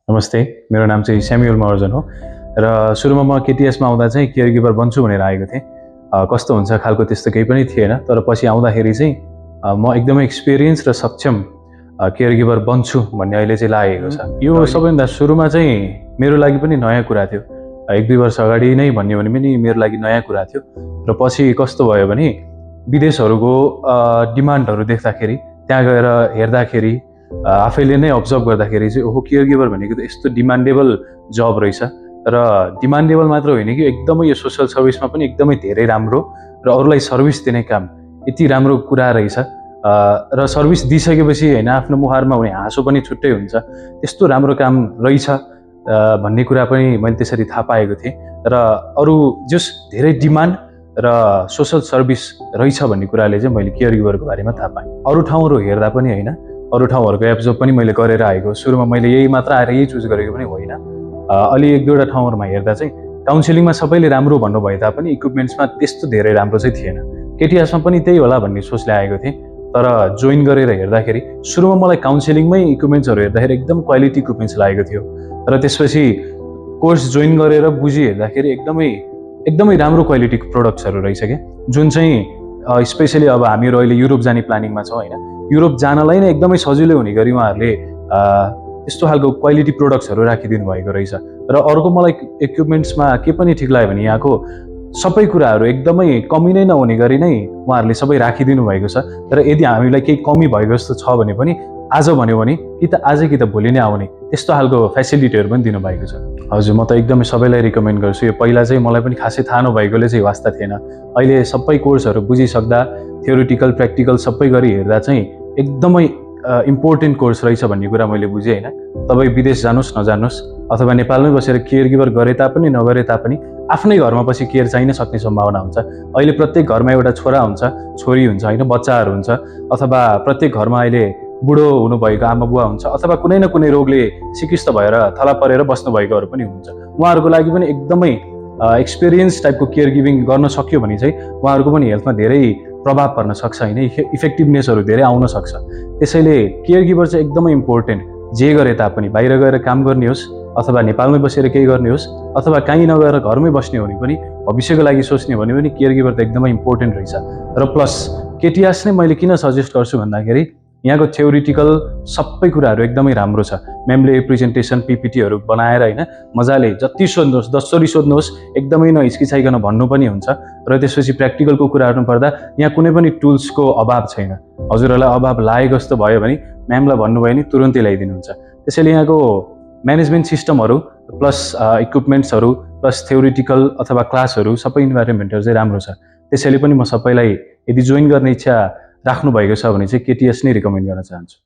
नमस्ते, मेरो नाम चाहिँ स्यामुएल महर्जन हो र सुरुमा म केटीएसमा आउँदा चाहिँ केयरगिभर बन्छु भनेर आएको थिएँ। कस्तो हुन्छ खालको त्यस्तो केही पनि थिएन, तर पछि आउँदाखेरि चाहिँ म एकदमै एक्सपिरियन्स र सक्षम केयरगिभर बन्छु भन्ने अहिले चाहिँ लागेको छ। यो सबैभन्दा सुरुमा चाहिँ मेरो लागि पनि नयाँ कुरा थियो। 1-2 वर्ष अगाडि नै भन्यो भने पनि मेरो लागि नयाँ कुरा थियो र पछि कस्तो भयो भने विदेशहरूको डिमान्डहरू देख्दाखेरि त्यहाँ गएर हेर्दाखेरि आफैले नै अब्जर्भ गर्दाखेरि चाहिँ ओहो केयरगिभर भनेको त यस्तो डिमान्डेबल जब रहेछ र डिमान्डेबल मात्र होइन कि एकदमै यो सोसल सर्भिसमा पनि एकदमै धेरै राम्रो र अरूलाई सर्भिस दिने काम यति राम्रो कुरा रहेछ र सर्भिस दिइसकेपछि होइन आफ्नो मुहारमा हुने हाँसो पनि छुट्टै हुन्छ। त्यस्तो राम्रो काम रहेछ भन्ने कुरा पनि मैले त्यसरी थाहा पाएको थिएँ र अरू जस धेरै डिमान्ड र सोसल सर्भिस रहेछ भन्ने कुराले चाहिँ मैले केयरगिभरको बारेमा थाहा पाएँ। अरू ठाउँहरू हेर्दा पनि होइन, अरू ठाउँहरूको एब्जर्भ पनि मैले गरेर आएको। सुरुमा मैले यही मात्र आएर यही चुज गरेको पनि होइन। अलि 1-2वटा ठाउँहरूमा हेर्दा चाहिँ काउन्सिलिङमा सबैले राम्रो भन्नुभए तापनि इक्विपमेन्ट्समा त्यस्तो धेरै राम्रो चाहिँ थिएन। केटीएसमा पनि त्यही होला भन्ने सोचले आएको थिएँ, तर जोइन गरेर हेर्दाखेरि सुरुमा मलाई काउन्सिलिङमै इक्विपमेन्ट्सहरू हेर्दाखेरि एकदम क्वालिटी इक्विपमेन्ट्स लागेको थियो र त्यसपछि कोर्स जोइन गरेर बुझी हेर्दाखेरि एकदमै राम्रो क्वालिटीको प्रोडक्ट्सहरू रहेछ क्या, जुन चाहिँ स्पेसली अब हामीहरू अहिले युरोप जाने प्लानिङमा छौँ होइन। युरोप जानलाई नै एकदमै सजिलो हुने गरी उहाँहरूले यस्तो खालको क्वालिटी प्रोडक्ट्सहरू राखिदिनु भएको रहेछ। र अर्को मलाई इक्विपमेन्ट्समा के पनि ठिक लाग्यो भने यहाँको सबै कुराहरू एकदमै कमी नै नहुने गरी नै उहाँहरूले सबै राखिदिनु भएको छ र यदि हामीलाई केही कमी भएको जस्तो छ भने पनि आज भन्यो भने कि त आजै कि त भोलि नै आउने त्यस्तो खालको फेसिलिटीहरू पनि दिनुभएको छ। हजुर, म त एकदमै सबैलाई रिकमेन्ड गर्छु। यो पहिला चाहिँ मलाई पनि खासै थाहा नभएकोले चाहिँ वास्ता थिएन। अहिले सबै कोर्सहरू बुझिसक्दा थ्योरिटिकल प्र्याक्टिकल सबै गरी हेर्दा चाहिँ एकदमै इम्पोर्टेन्ट कोर्स रहेछ भन्ने कुरा मैले बुझेँ होइन। तपाईँ विदेश जानुहोस् नजानुहोस् अथवा नेपालमै बसेर केयरगिभर गरे तापनि नगरे तापनि आफ्नै घरमा पछि केयर चाहिन सक्ने सम्भावना हुन्छ। अहिले प्रत्येक घरमा एउटा छोरा हुन्छ, छोरी हुन्छ होइन, बच्चाहरू हुन्छ, अथवा प्रत्येक घरमा अहिले बुढो हुनुभएको आमा बुवा हुन्छ, अथवा कुनै न कुनै रोगले सिकिस्त भएर थला परेर बस्नुभएकोहरू पनि हुन्छ। उहाँहरूको लागि पनि एकदमै एक्सपिरियन्स टाइपको केयर गिभिङ गर्न सक्यो भने चाहिँ उहाँहरूको पनि हेल्थमा धेरै प्रभाव पर्न सक्छ होइन, इफेक्टिभनेसहरू धेरै आउन सक्छ। त्यसैले केयरगिभर चाहिँ एकदमै इम्पोर्टेन्ट। जे गरे तापनि बाहिर गएर काम गर्ने होस् अथवा नेपालमै बसेर केही गर्ने होस् अथवा कहीँ नगएर घरमै बस्ने हो भने पनि भविष्यको लागि सोच्ने हो भने पनि केयरगिभर त एकदमै इम्पोर्टेन्ट रहेछ। र प्लस केटीएस नै मैले किन सजेस्ट गर्छु भन्दाखेरि यहाँको थ्योरिटिकल सबै कुराहरू एकदमै राम्रो छ। म्यामले प्रेजेन्टेसन पिपिटीहरू बनाएर होइन मजाले जति सोध्नुहोस् 10 चोटि सोध्नुहोस् एकदमै नहिचकिचाइकन भन्नु पनि हुन्छ। र त्यसपछि प्र्याक्टिकलको कुरा गर्नुपर्दा यहाँ कुनै पनि टुल्सको अभाव छैन। हजुरहरूलाई अभाव लागेको जस्तो भयो भने म्यामलाई भन्नुभयो भने तुरन्तै ल्याइदिनुहुन्छ। त्यसैले यहाँको म्यानेजमेन्ट सिस्टमहरू प्लस इक्विपमेन्ट्सहरू प्लस थ्योरिटिकल अथवा क्लासहरू सबै इन्भाइरोमेन्टहरू चाहिँ राम्रो छ। त्यसैले पनि म सबैलाई यदि जोइन गर्ने इच्छा राख्नु भएको छ भने चाहिँ केटीएस नै रिकमेन्ड गर्न चाहन्छु।